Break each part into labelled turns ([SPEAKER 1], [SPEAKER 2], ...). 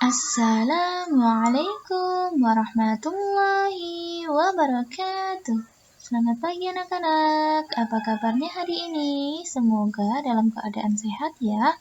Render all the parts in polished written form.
[SPEAKER 1] Assalamualaikum warahmatullahi wabarakatuh. Selamat pagi anak-anak. Apa kabarnya hari ini? Semoga dalam keadaan sehat ya.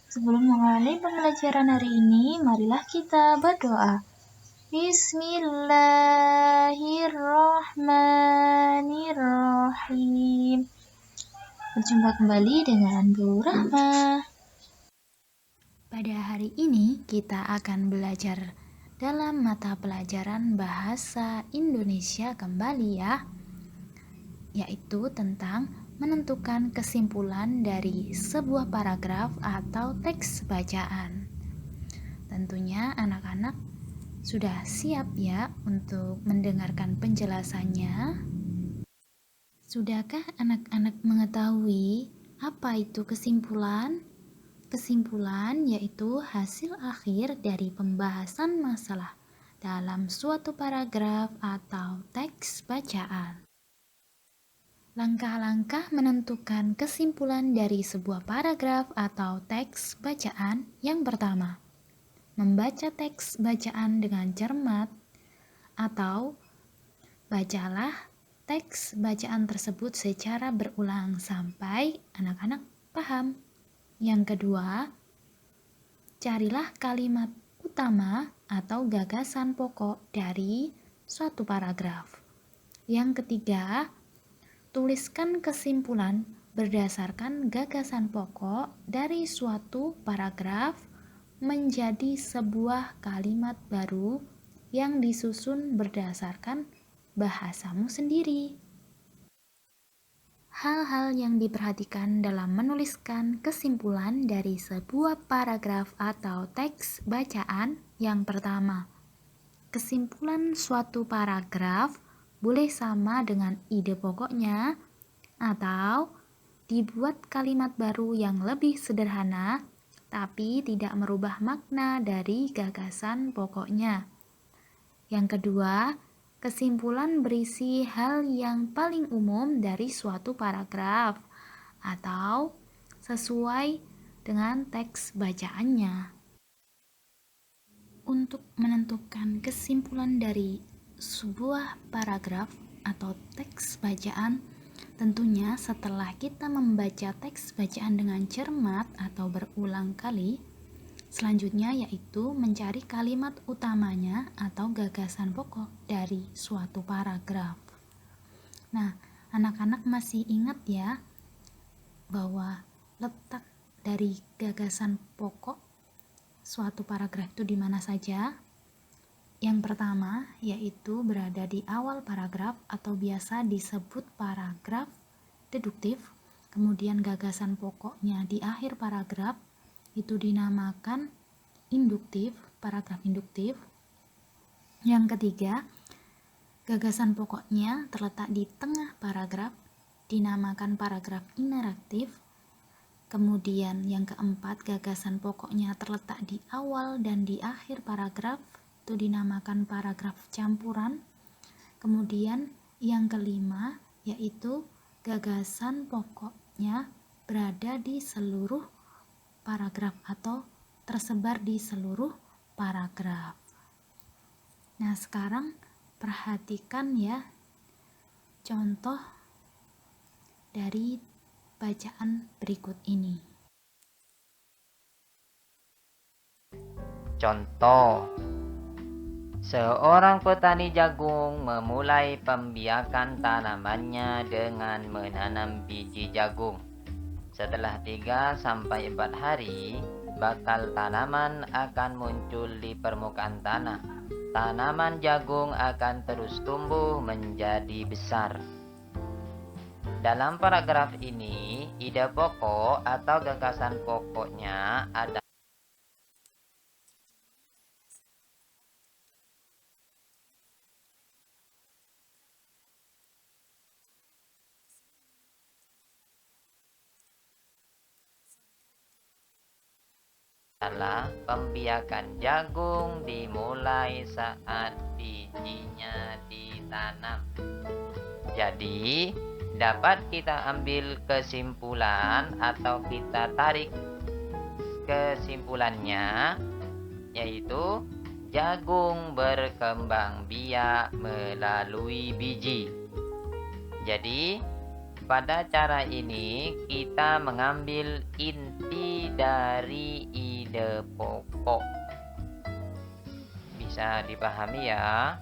[SPEAKER 1] Sebelum memulai pembelajaran hari ini, marilah kita berdoa. Bismillahirrahmanirrahim. Berjumpa kembali dengan Bu Rahma. Pada hari ini kita akan belajar dalam mata pelajaran Bahasa Indonesia kembali ya, yaitu tentang menentukan kesimpulan dari sebuah paragraf atau teks bacaan. Tentunya anak-anak sudah siap ya untuk mendengarkan penjelasannya. Sudahkah anak-anak mengetahui apa itu kesimpulan? Kesimpulan yaitu hasil akhir dari pembahasan masalah dalam suatu paragraf atau teks bacaan. Langkah-langkah menentukan kesimpulan dari sebuah paragraf atau teks bacaan. Yang pertama, membaca teks bacaan dengan cermat, atau bacalah teks bacaan tersebut secara berulang sampai anak-anak paham. Yang kedua, carilah kalimat utama atau gagasan pokok dari suatu paragraf. Yang ketiga, tuliskan kesimpulan berdasarkan gagasan pokok dari suatu paragraf menjadi sebuah kalimat baru yang disusun berdasarkan bahasamu sendiri. Hal-hal yang diperhatikan dalam menuliskan kesimpulan dari sebuah paragraf atau teks bacaan. Yang pertama, kesimpulan suatu paragraf boleh sama dengan ide pokoknya atau dibuat kalimat baru yang lebih sederhana tapi tidak merubah makna dari gagasan pokoknya. Yang kedua, kesimpulan berisi hal yang paling umum dari suatu paragraf atau sesuai dengan teks bacaannya. Untuk menentukan kesimpulan dari sebuah paragraf atau teks bacaan, tentunya setelah kita membaca teks bacaan dengan cermat atau berulang kali, selanjutnya yaitu mencari kalimat utamanya atau gagasan pokok dari suatu paragraf. Nah, anak-anak masih ingat ya bahwa letak dari gagasan pokok suatu paragraf itu di mana saja? Yang pertama yaitu berada di awal paragraf atau biasa disebut paragraf deduktif. Kemudian gagasan pokoknya di akhir paragraf itu dinamakan induktif, paragraf induktif. Yang ketiga, gagasan pokoknya terletak di tengah paragraf, dinamakan paragraf interaktif. Kemudian yang keempat, gagasan pokoknya terletak di awal dan di akhir paragraf, itu dinamakan paragraf campuran. Kemudian yang kelima, yaitu gagasan pokoknya berada di seluruh paragraf atau tersebar di seluruh paragraf. Nah, sekarang perhatikan ya contoh dari bacaan berikut ini.
[SPEAKER 2] Contoh, seorang petani jagung memulai pembiakan tanamannya dengan menanam biji jagung. Setelah 3-4 hari, bakal tanaman akan muncul di permukaan tanah. Tanaman jagung akan terus tumbuh menjadi besar. Dalam paragraf ini, ide pokok atau gagasan pokoknya adalah pembiakan jagung dimulai saat bijinya ditanam. Jadi, dapat kita ambil kesimpulan atau kita tarik kesimpulannya yaitu jagung berkembang biak melalui biji. Jadi, pada cara ini kita mengambil inti dari ide pokok. Bisa dipahami ya?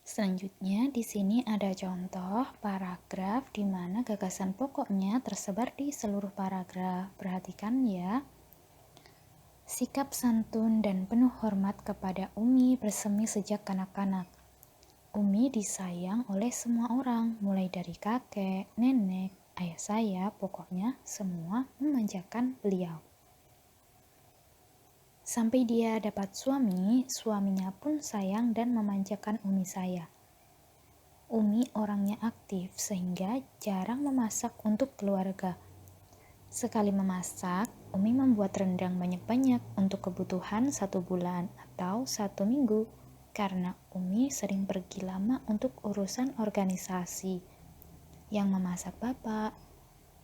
[SPEAKER 1] Selanjutnya, di sini ada contoh paragraf di mana gagasan pokoknya tersebar di seluruh paragraf. Perhatikan ya. Sikap santun dan penuh hormat kepada Umi bersemi sejak kanak-kanak. Umi disayang oleh semua orang, mulai dari kakek, nenek, ayah saya, pokoknya semua memanjakan beliau. Sampai dia dapat suami, suaminya pun sayang dan memanjakan Umi saya. Umi orangnya aktif sehingga jarang memasak untuk keluarga. Sekali memasak, Umi membuat rendang banyak-banyak untuk kebutuhan 1 bulan atau 1 minggu karena Umi sering pergi lama untuk urusan organisasi. Yang memasak bapak,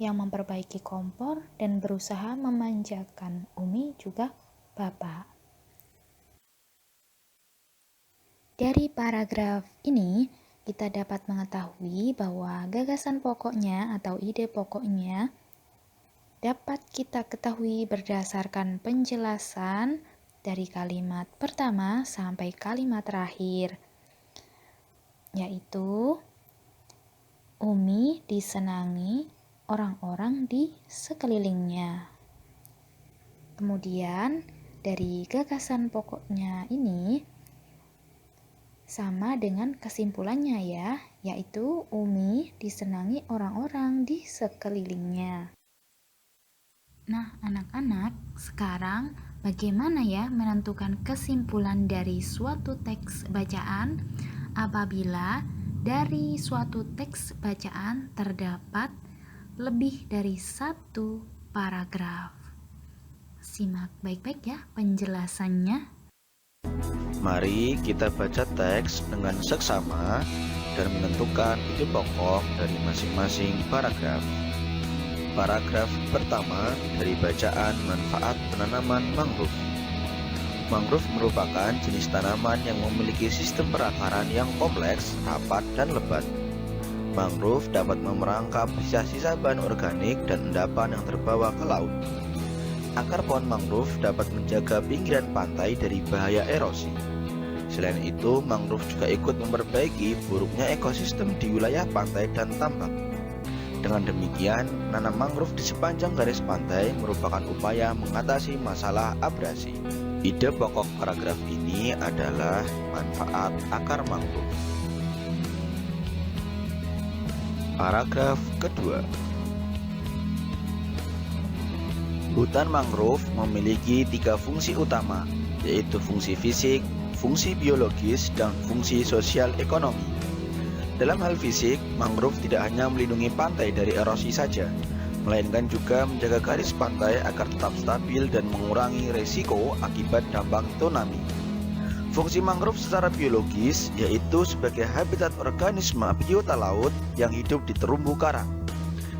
[SPEAKER 1] yang memperbaiki kompor dan berusaha memanjakan Umi juga bapak. Dari paragraf ini, kita dapat mengetahui bahwa gagasan pokoknya atau ide pokoknya dapat kita ketahui berdasarkan penjelasan dari kalimat pertama sampai kalimat terakhir, yaitu Umi disenangi orang-orang di sekelilingnya. Kemudian dari gagasan pokoknya ini sama dengan kesimpulannya ya, yaitu Umi disenangi orang-orang di sekelilingnya. Nah, anak-anak, sekarang bagaimana ya menentukan kesimpulan dari suatu teks bacaan apabila dari suatu teks bacaan terdapat lebih dari 1 paragraf? Simak baik-baik ya penjelasannya.
[SPEAKER 3] Mari kita baca teks dengan seksama dan menentukan ide pokok dari masing-masing paragraf. Paragraf pertama dari bacaan manfaat penanaman mangrove. Mangrove merupakan jenis tanaman yang memiliki sistem perakaran yang kompleks, rapat, dan lebat. Mangrove dapat memerangkap sisa-sisa bahan organik dan endapan yang terbawa ke laut. Akar pohon mangrove dapat menjaga pinggiran pantai dari bahaya erosi. Selain itu, mangrove juga ikut memperbaiki buruknya ekosistem di wilayah pantai dan tambak. Dengan demikian, menanam mangrove di sepanjang garis pantai merupakan upaya mengatasi masalah abrasi. Ide pokok paragraf ini adalah manfaat akar mangrove. Paragraf kedua. Hutan mangrove memiliki 3 fungsi utama, yaitu fungsi fisik, fungsi biologis, dan fungsi sosial ekonomi. Dalam hal fisik, mangrove tidak hanya melindungi pantai dari erosi saja, melainkan juga menjaga garis pantai agar tetap stabil dan mengurangi resiko akibat dampak tsunami. Fungsi mangrove secara biologis yaitu sebagai habitat organisme biota laut yang hidup di terumbu karang.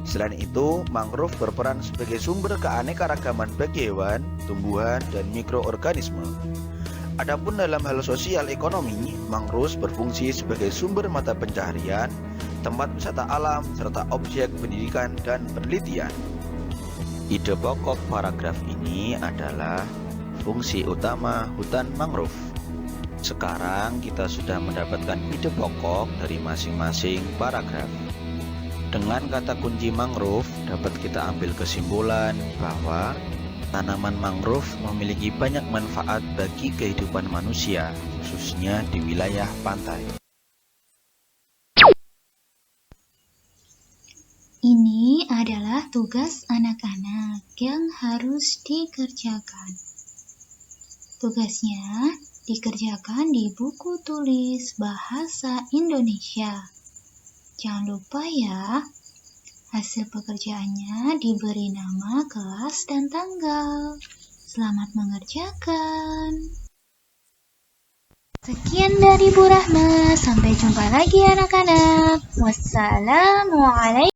[SPEAKER 3] Selain itu, mangrove berperan sebagai sumber keanekaragaman bagi hewan, tumbuhan, dan mikroorganisme. Adapun dalam hal sosial ekonomi, mangrove berfungsi sebagai sumber mata pencaharian, tempat wisata alam, serta objek pendidikan dan penelitian. Ide pokok paragraf ini adalah fungsi utama hutan mangrove. Sekarang kita sudah mendapatkan ide pokok dari masing-masing paragraf. Dengan kata kunci mangrove, dapat kita ambil kesimpulan bahwa tanaman mangrove memiliki banyak manfaat bagi kehidupan manusia, khususnya di wilayah pantai.
[SPEAKER 4] Ini adalah tugas anak-anak yang harus dikerjakan. Tugasnya dikerjakan di buku tulis bahasa Indonesia. Jangan lupa ya, hasil pekerjaannya diberi nama, kelas, dan tanggal. Selamat mengerjakan. Sekian dari Bu Rahma. Sampai jumpa lagi anak-anak. Wassalamualaikum.